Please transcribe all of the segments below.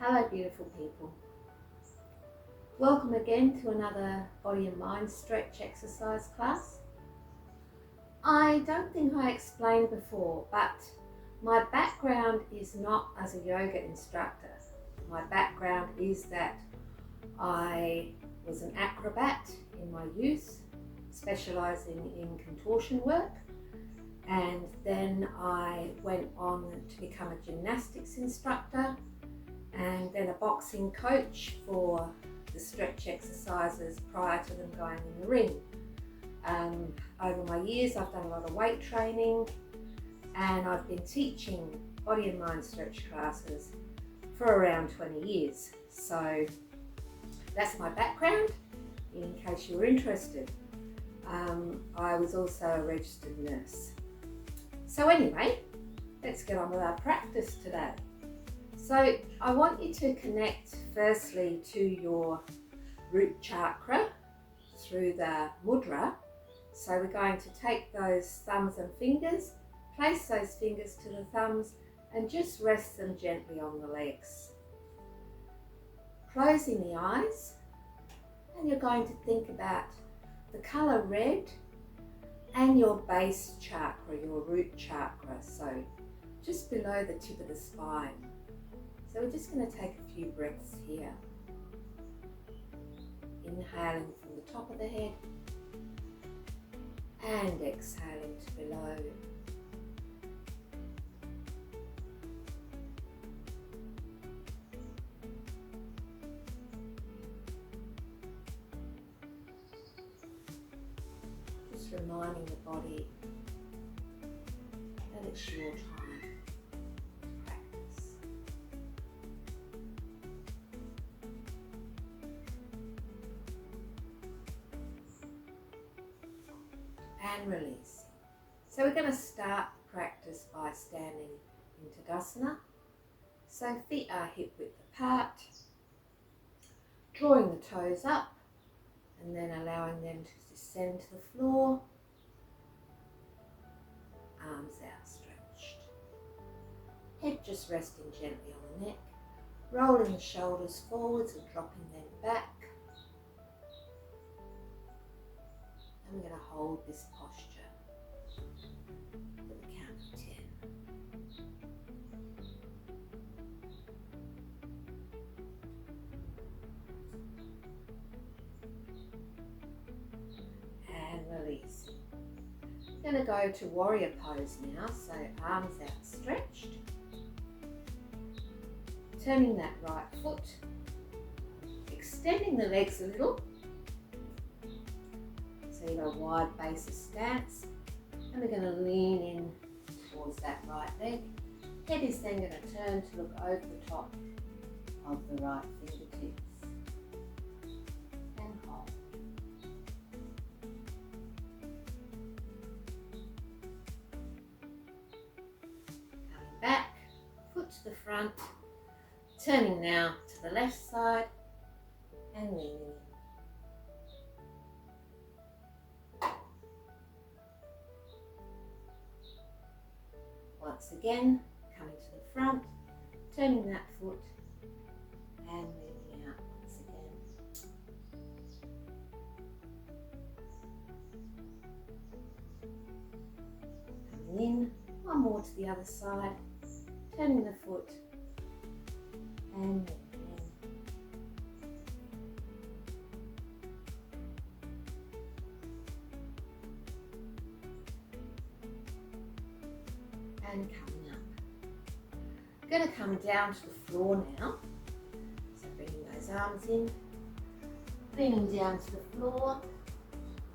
Hello beautiful people. Welcome again to another body and mind stretch exercise class. I don't think I explained before, but my background is not as a yoga instructor. My background is that I was an acrobat in my youth, specialising in contortion work, and then I went on to become a gymnastics instructor and then a boxing coach for the stretch exercises prior to them going in the ring. Over my years I've done a lot of weight training and I've been teaching body and mind stretch classes for around 20 years. So that's my background in case you were interested. I was also a registered nurse. So anyway, let's get on with our practice today. So I want you to connect firstly to your root chakra through the mudra. So we're going to take those thumbs and fingers, place those fingers to the thumbs and just rest them gently on the legs. Closing the eyes, and you're going to think about the colour red and your base chakra, your root chakra, so just below the tip of the spine. So we're just going to take a few breaths here. Inhaling from the top of the head and exhaling to below. Just reminding the body that it's your time. And release. So we're going to start the practice by standing in Tadasana. So feet are hip width apart, drawing the toes up and then allowing them to descend to the floor, arms outstretched. Head just resting gently on the neck, rolling the shoulders forwards and dropping them back. And we're going to hold this posture for the count of 10. And release. We're going to go to warrior pose now, so arms outstretched. Turning that right foot, extending the legs a little. So you've got a wide base of stance, and we're going to lean in towards that right leg. Head is then going to turn to look over the top of the right fingertips. And hold. Coming back, foot to the front, turning now to the left side and leaning in. Once again, coming to the front, turning that foot and leaning out once again. Coming in, one more to the other side, turning the foot and leaning in. And coming up. I'm going to come down to the floor now. So bringing those arms in, leaning down to the floor,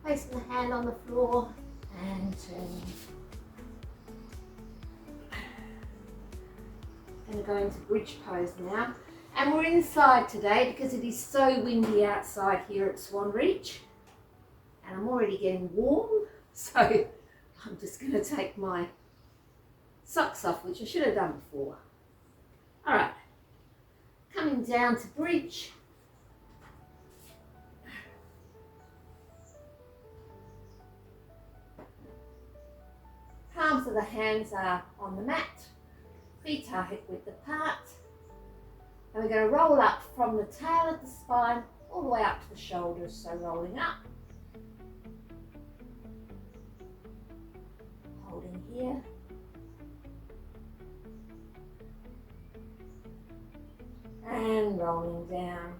placing the hand on the floor and turning. Going to go into bridge pose now. And we're inside today because it is so windy outside here at Swan Reach. And I'm already getting warm, so I'm just going to take my socks off, which I should have done before. All right, coming down to bridge. Palms of the hands are on the mat, feet are hip width apart, and we're going to roll up from the tail of the spine all the way up to the shoulders, so rolling up, holding here, and rolling down.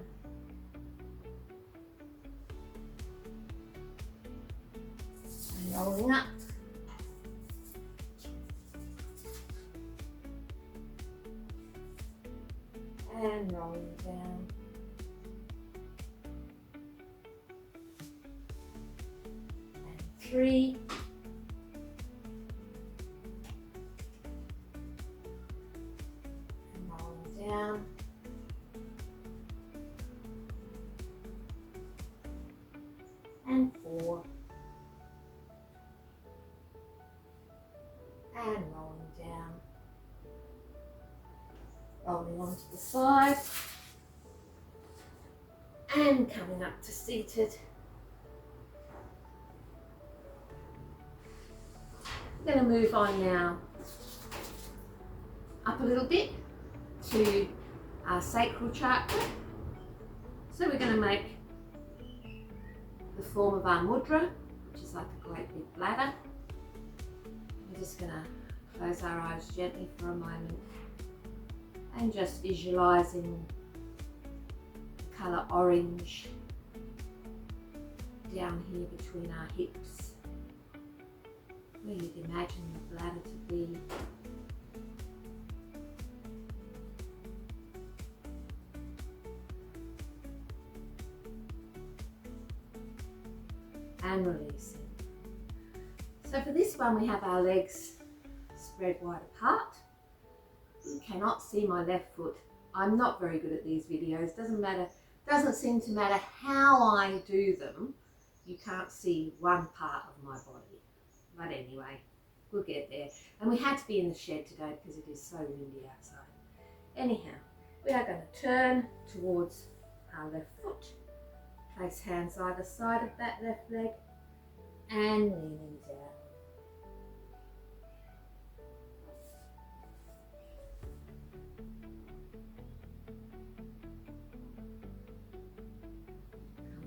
And rolling up. And rolling down. And 3. And rolling down. And 4. And rolling down. Rolling onto the side. And coming up to seated. We're going to move on now up a little bit to our sacral chakra. So we're going to make the form of our mudra, which is like a great big bladder. We're just going to close our eyes gently for a moment and just visualizing the colour orange down here between our hips, where you'd imagine the bladder to be. And releasing. So for this one we have our legs spread wide apart. You cannot see my left foot. I'm not very good at these videos. Doesn't seem to matter how I do them. You can't see one part of my body. But anyway, we'll get there. And we had to be in the shed today because it is so windy outside. Anyhow, we are going to turn towards our left foot. Place hands either side of that left leg and leaning down.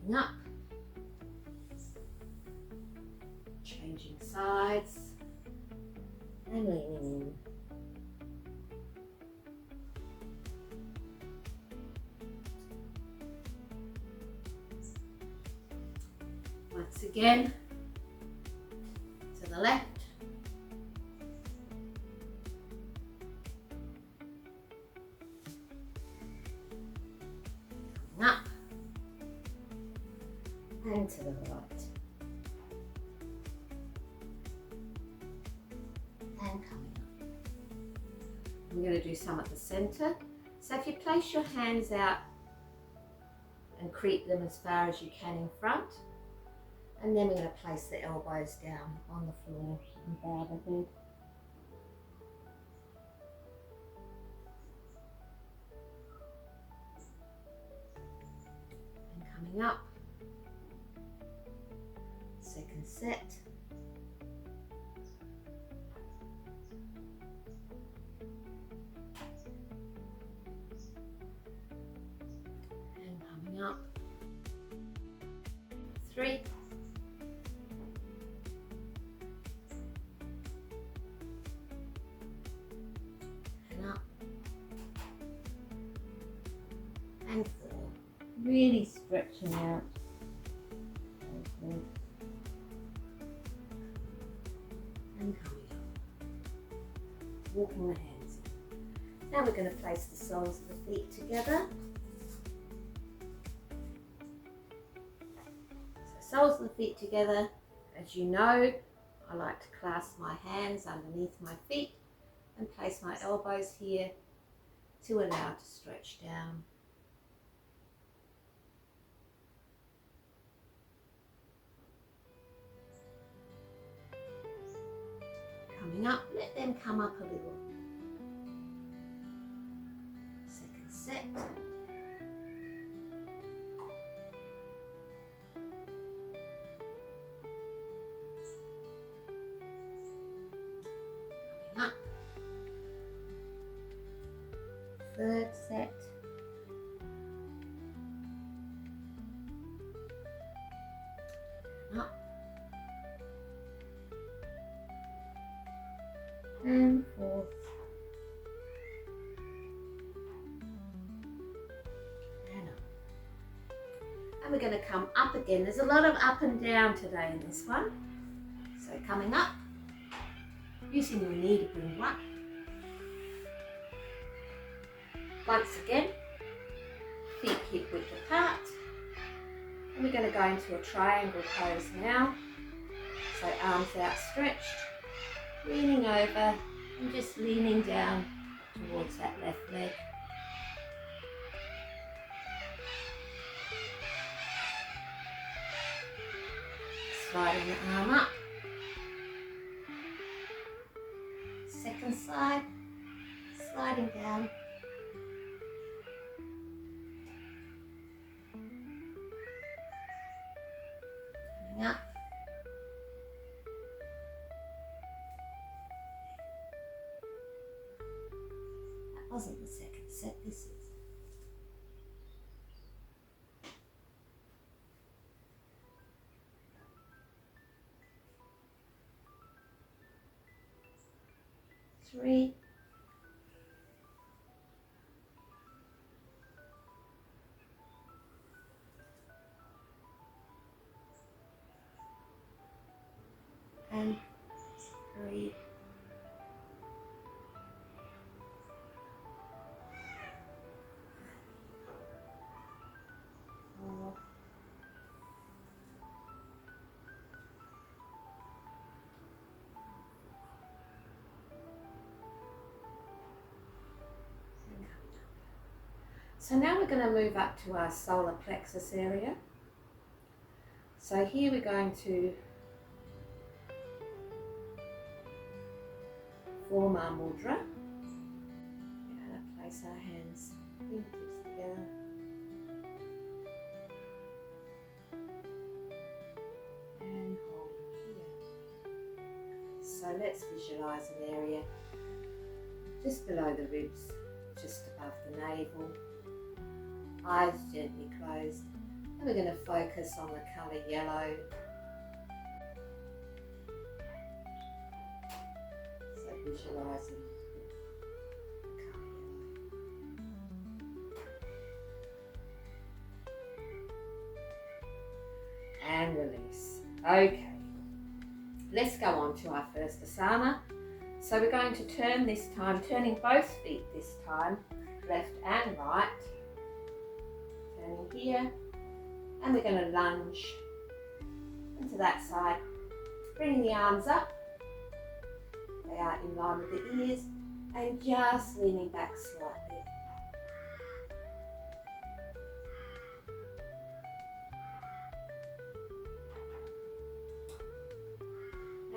Coming up. Changing sides and leaning in. Once again, to the left. Coming up. And to the right. And coming up. We're going to do some at the centre. So if you place your hands out and creep them as far as you can in front. And then we're going to place the elbows down on the floor and bow the head. And coming up. Second set. And coming up. 3. And 4. Really stretching out. And coming up. Walking the hands in. Now we're going to place the soles of the feet together. So soles of the feet together. As you know, I like to clasp my hands underneath my feet and place my elbows here to allow to stretch down. Coming up, let them come up a little. Second set. Coming up. Third set. Up. And forth. And up. And we're going to come up again. There's a lot of up and down today in this one. So coming up, using your knee to bring one. Once again, feet hip width apart. And we're going to go into a triangle pose now. So arms outstretched, leaning over and just leaning down towards that left leg. Sliding the arm up. Second side, sliding down. Coming up. That wasn't the second set, this is. Three. And 3. 4. So now we're going to move up to our solar plexus area. So here we're going to form our mudra. We're going to place our hands fingertips together. And hold here. So let's visualise an area just below the ribs, just above the navel. Eyes gently closed. And we're going to focus on the colour yellow. So visualising the colour yellow. And release. Okay. Let's go on to our first asana. So we're going to turn this time, turning both feet this time, left and right. Turning here. And we're going to lunge into that side, bringing the arms up, they are in line with the ears, and just leaning back slightly.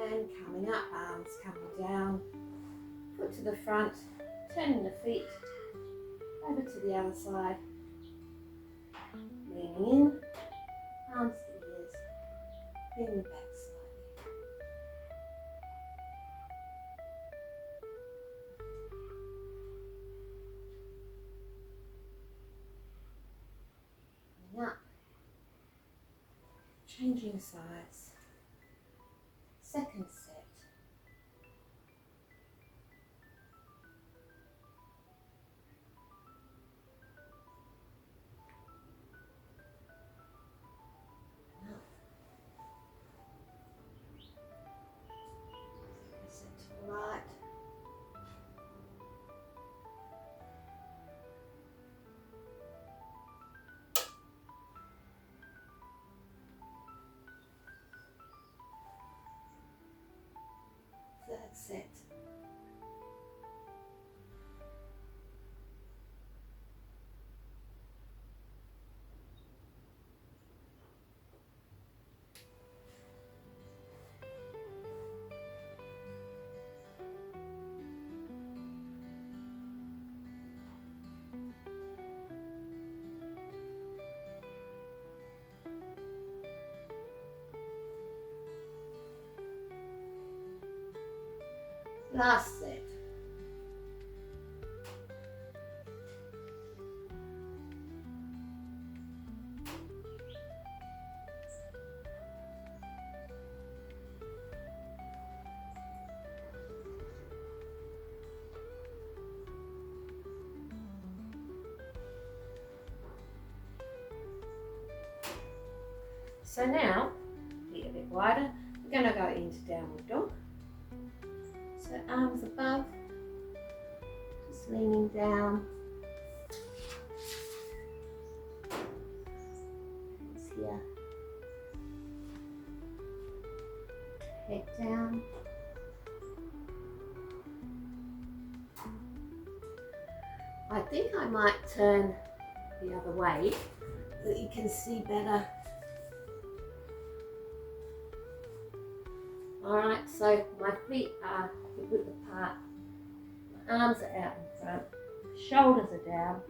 And coming up, arms coming down, foot to the front, turning the feet over to the other side, leaning in. Arms to ears, leaning back slightly. Coming up, changing sides. Second set. Right. Third set. Last set. So now, feet a bit wider, we're going to go into downward dog. So arms above, just leaning down. Hands here. Head down. I think I might turn the other way so that you can see better. Alright, so my feet are hip width apart, my arms are out in front, shoulders are down.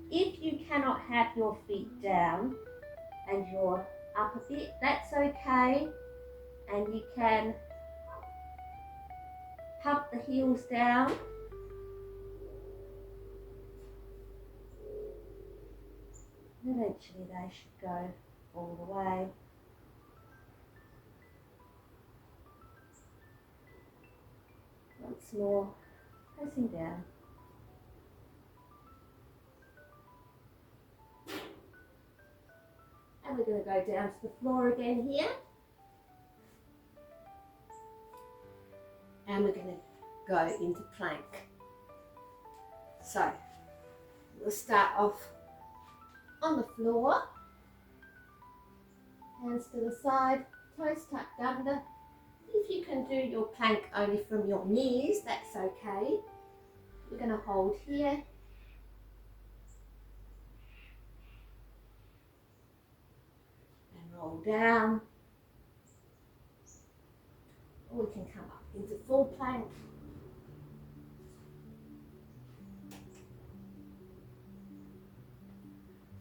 If you cannot have your feet down and you're up a bit, that's okay, and you can pump the heels down. Eventually they should go all the way. Once more, pressing down. And we're going to go down to the floor again here. And we're going to go into plank. So, we'll start off on the floor. Hands to the side, toes tucked under. If you can do your plank only from your knees, that's okay. We're going to hold here. And roll down. Or we can come up into full plank.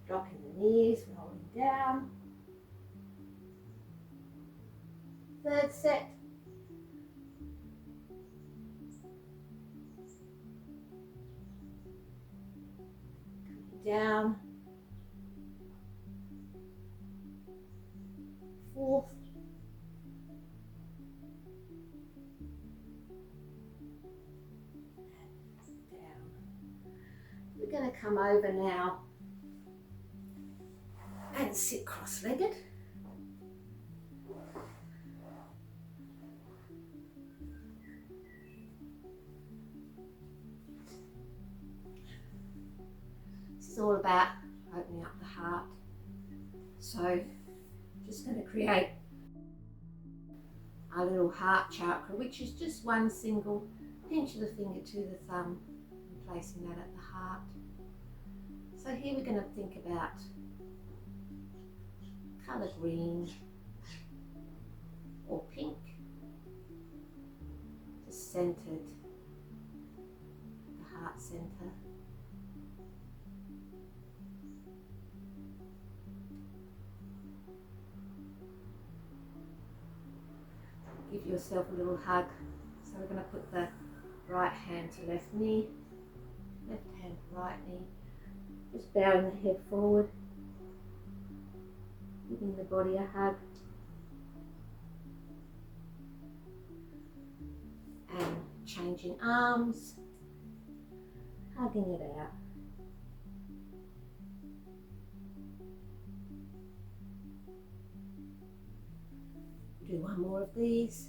Dropping the knees, rolling down. Third set. Coming down. Fourth. And down. We're going to come over now and sit cross-legged. This is all about opening up the heart. So just going to create our little heart chakra, which is just one single pinch of the finger to the thumb and placing that at the heart. So here we're going to think about colour green or pink, just centered the heart center. Give yourself a little hug. So we're going to put the right hand to left knee, left hand to right knee, just bowing the head forward, giving the body a hug, and changing arms, hugging it out. Do one more of these,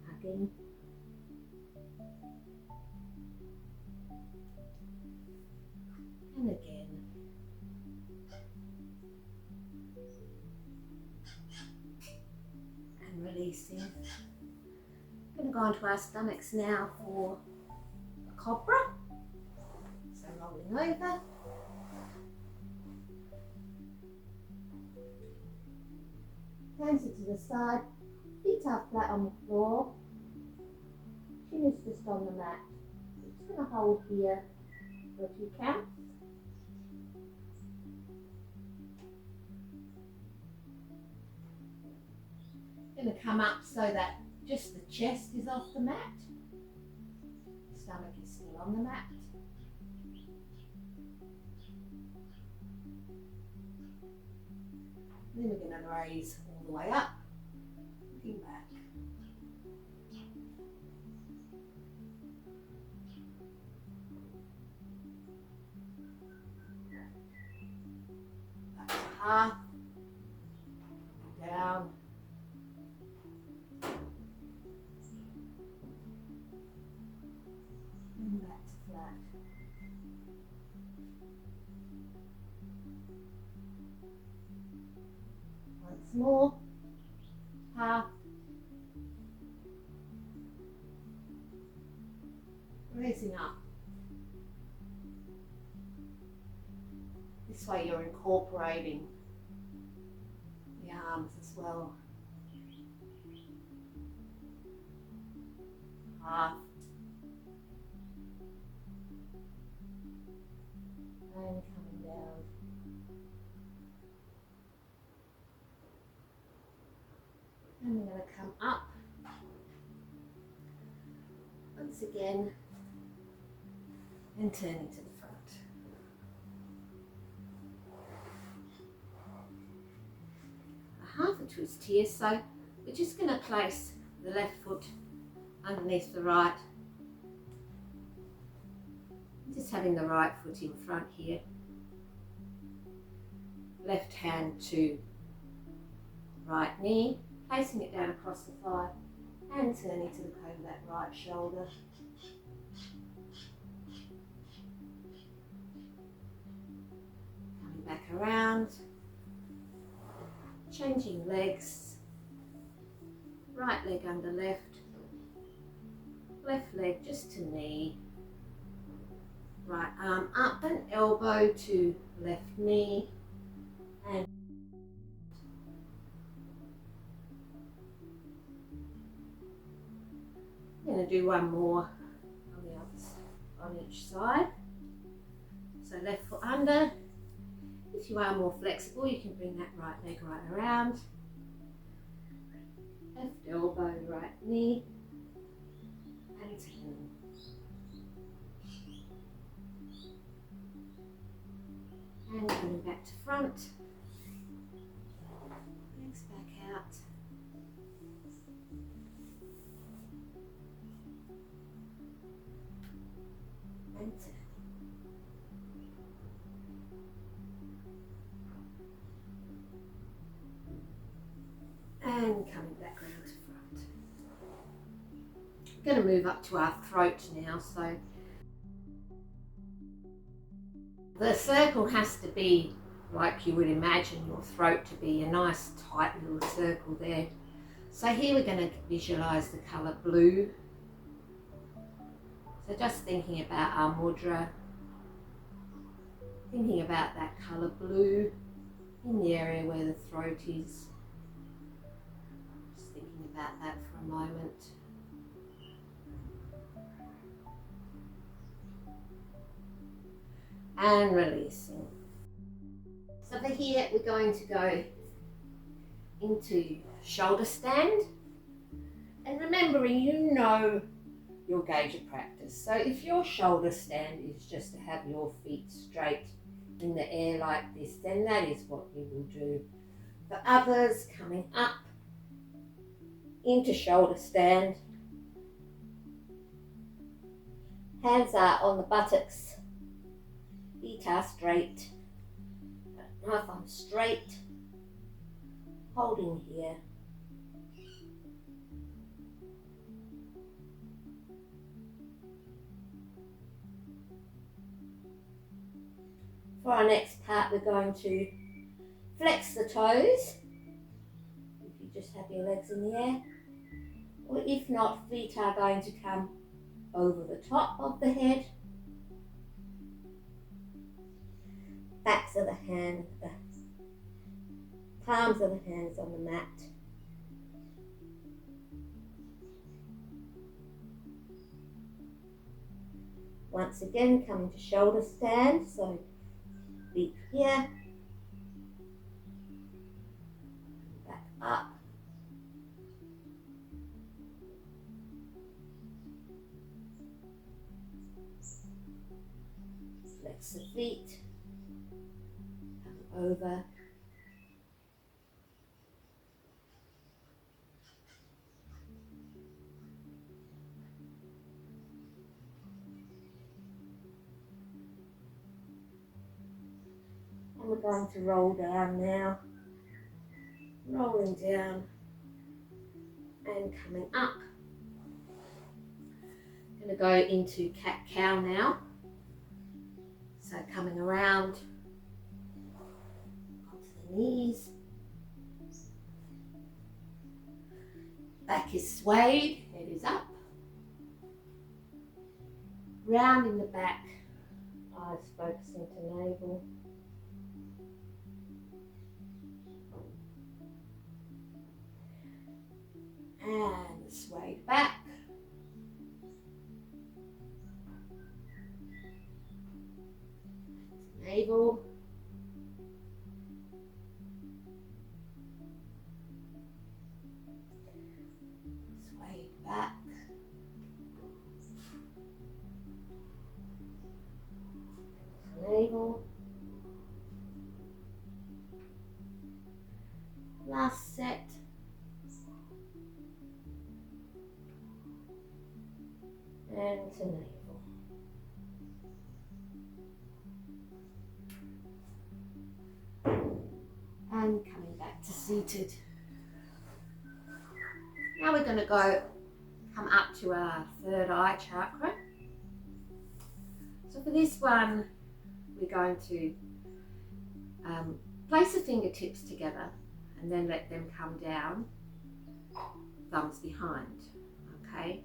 hugging, and again. And releasing. We're going to go onto our stomachs now for a cobra. So rolling over. Hands are to the side, feet are flat on the floor, chin is just on the mat. We're just going to hold here for a few counts. Going to come up so that just the chest is off the mat, the stomach is still on the mat. Then we're going to raise all the way up, looking back. Back to half. Once more. Half. Raising up. This way you're incorporating the arms as well. Half. And coming down. And we're going to come up. Once again. And turning to the front. Half a twist here, so we're just going to place the left foot underneath the right, just having the right foot in front here, left hand to right knee, placing it down across the thigh and turning to look over that right shoulder. Coming back around. Changing legs, right leg under left, left leg just to knee, right arm up and elbow to left knee, and I'm going to do one more on the other, on each side. So left foot under. If you are more flexible, you can bring that right leg right around. Left elbow, right knee, and turn. And coming back to front. Legs back out. And turn. And coming back round to front. I'm going to move up to our throat now, so the circle has to be like you would imagine your throat to be, a nice tight little circle there. So here we're going to visualise the colour blue. So just thinking about our mudra, thinking about that colour blue in the area where the throat is. Thinking about that for a moment. And releasing. So for here we're going to go into shoulder stand. And remembering, you know your gauge of practice. So if your shoulder stand is just to have your feet straight in the air like this, then that is what you will do. For others, coming up into shoulder stand. Hands are on the buttocks. Feet are straight. Right thumb straight. Holding here. For our next part, we're going to flex the toes. If you just have your legs in the air. Or if not, feet are going to come over the top of the head. Backs of the hand, the palms of the hands on the mat. Once again, coming to shoulder stand, so feet here, back up. Flex the feet, come over. And we're going to roll down now, rolling down and coming up. I'm going to go into cat-cow now. So coming around, the knees. Back is swayed, head is up. Rounding the back, eyes focusing to navel. And swayed back. Navel. Swayed back. Navel. Last set. And to navel. And coming back to seated. Now we're going to come up to our third eye chakra. So for this one, we're going to place the fingertips together and then let them come down, thumbs behind, okay?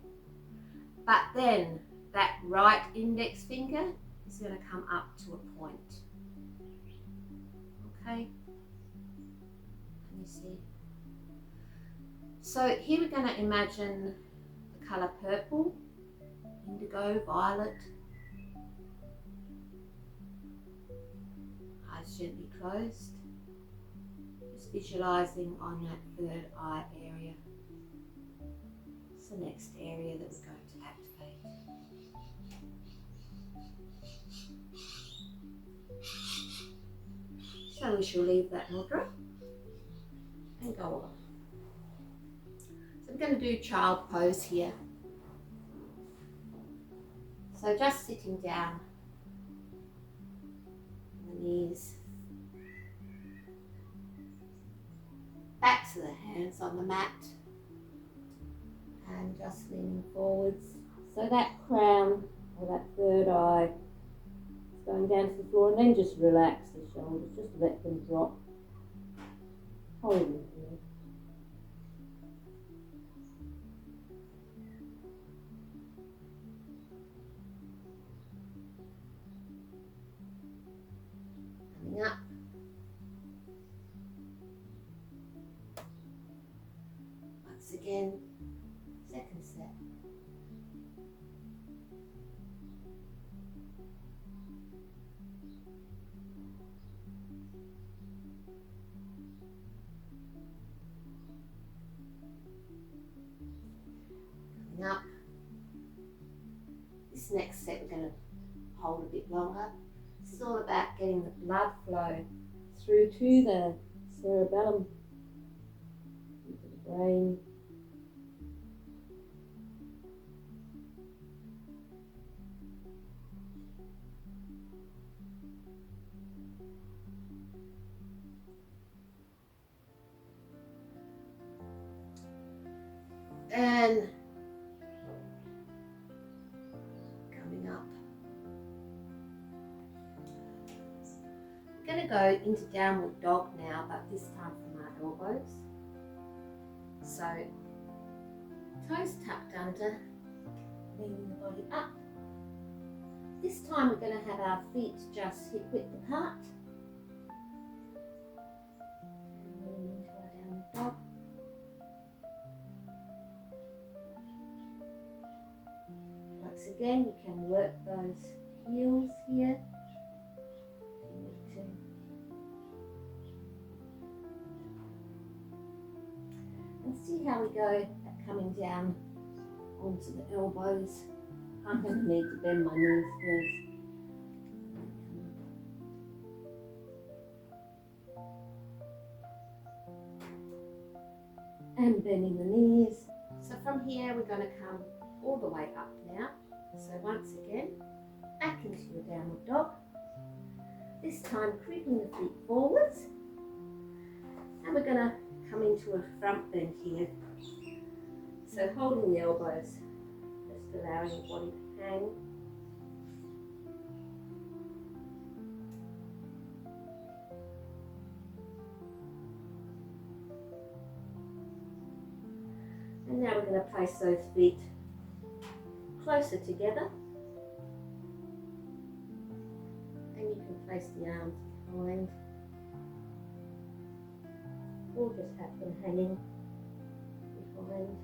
But then that right index finger is going to come up to a point, okay? Can you see? So here we're going to imagine the colour purple, indigo, violet. Eyes gently closed. Just visualising on that third eye area. It's the next area that we're going to activate. So we shall leave that mudra and go on. So we're going to do child pose here. So just sitting down, the knees, backs of the hands on the mat, and just leaning forwards. So that crown or that third eye is going down to the floor, and then just relax the shoulders, just let them drop. Hold them here. Coming up. Once again, second set. Coming up. This next set we're going to hold a bit longer. This is all about getting the blood flow through to the cerebellum, into the brain. And coming up. We're going to go into downward dog now, but this time from our elbows. So toes tucked under, leaning the body up. This time we're going to have our feet just hip width apart. And moving into our downward dog. Once again, you can work those heels here if you need to. And see how we go at coming down onto the elbows. I'm going to need to bend my knees first. And bending the knees. So from here we're going to come all the way up now. So once again, back into your downward dog. This time creeping the feet forwards. And we're going to come into a front bend here. So holding the elbows, just allowing the body to hang. going to place those feet closer together, and you can place the arms behind or just have them hanging behind.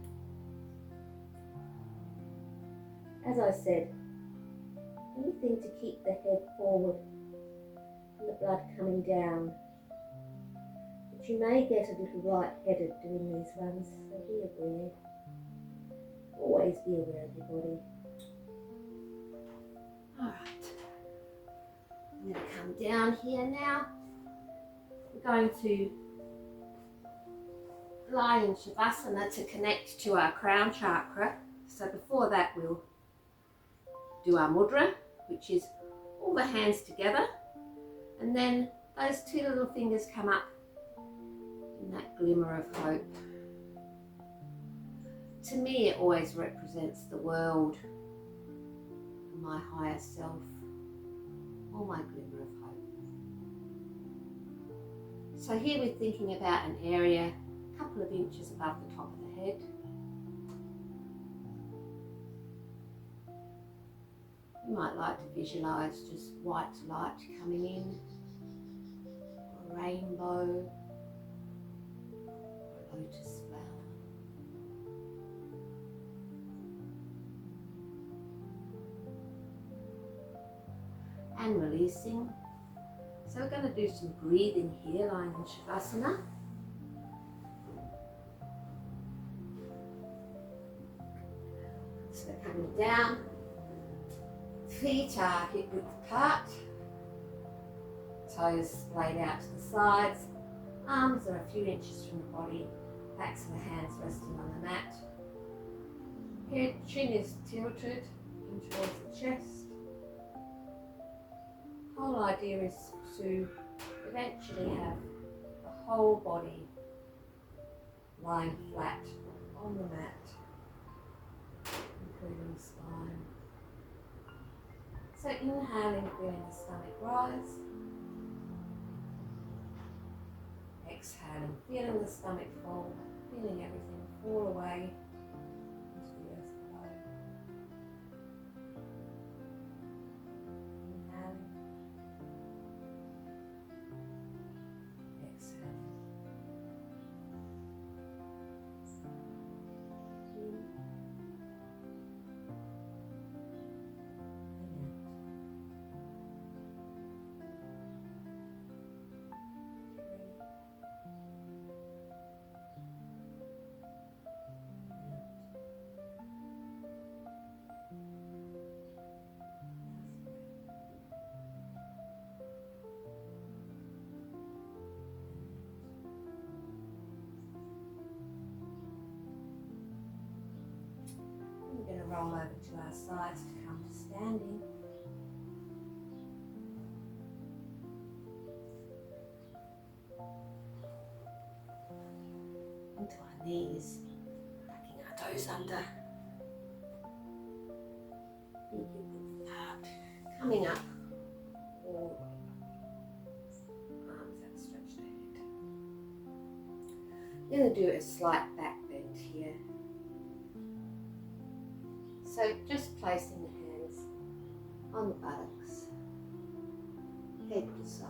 As I said, anything to keep the head forward and the blood coming down. But you may get a little light-headed doing these ones, so be aware. Always be aware of your body. Alright, I'm going to come down here now. We're going to lie in Shavasana to connect to our crown chakra. So before that we'll do our mudra, which is all the hands together, and then those two little fingers come up in that glimmer of hope. To me, it always represents the world, my higher self, or my glimmer of hope. So here we're thinking about an area a couple of inches above the top of the head. You might like to visualise just white light coming in, or a rainbow, or a lotus flower. And releasing. So we're going to do some breathing here, lying in Shavasana. So we're coming down. Feet are hip width apart, toes splayed out to the sides, arms are a few inches from the body, backs of the hands resting on the mat. Head, chin is tilted in towards the chest. The whole idea is to eventually have the whole body lying flat on the mat, including the spine. So inhaling, feeling the stomach rise. Exhaling, feeling the stomach fall, feeling everything fall away into the earth below. Inhaling. Exhaling. In. We're going to roll over to our sides to come to standing. Onto our knees, tucking our toes under. Feet width apart, coming up all the way up. Arms outstretched ahead. We're going to do a slight back bend here. So just placing the hands on the buttocks, head to side,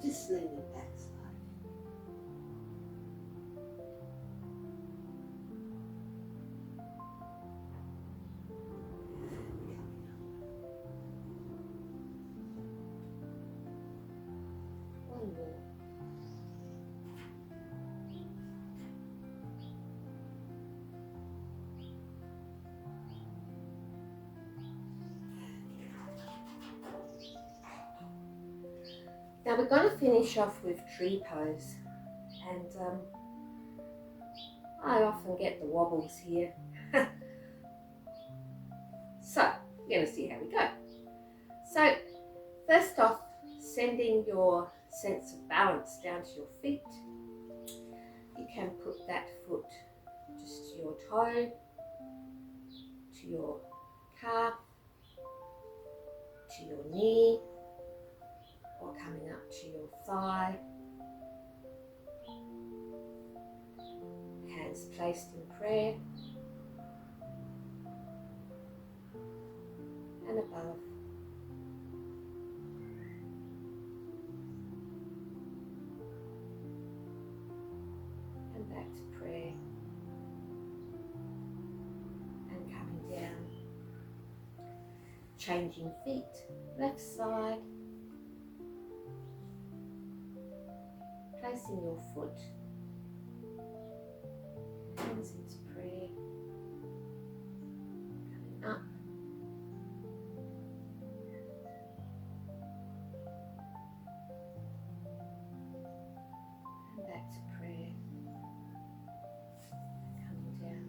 just leaning back slightly. One more. Now we're going to finish off with tree pose, and I often get the wobbles here. So we're going to see how we go. So first off, sending your sense of balance down to your feet. You can put that foot just to your toe, to your calf, to your knee, or coming up to your thigh. Hands placed in prayer. to prayer. And coming down. Changing feet, left side. Placing your foot, hands into prayer, coming up, and back to prayer, coming down.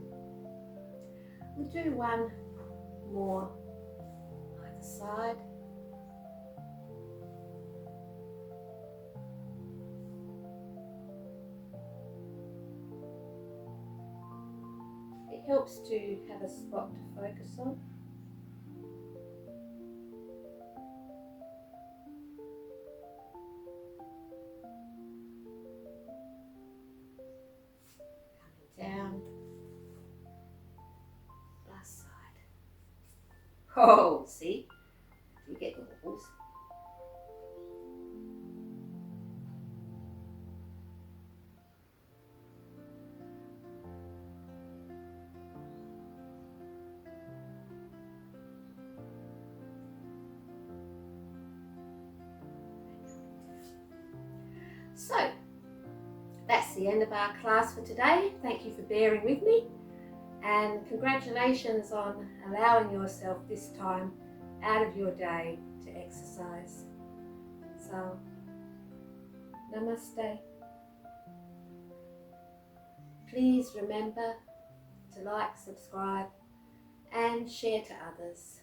We'll do one more either side. It helps to have a spot to focus on. Coming down. Last side. Oh, see? You get the wobbles. So, that's the end of our class for today. Thank you for bearing with me, and congratulations on allowing yourself this time out of your day to exercise. So, namaste. Please remember to like, subscribe and share to others.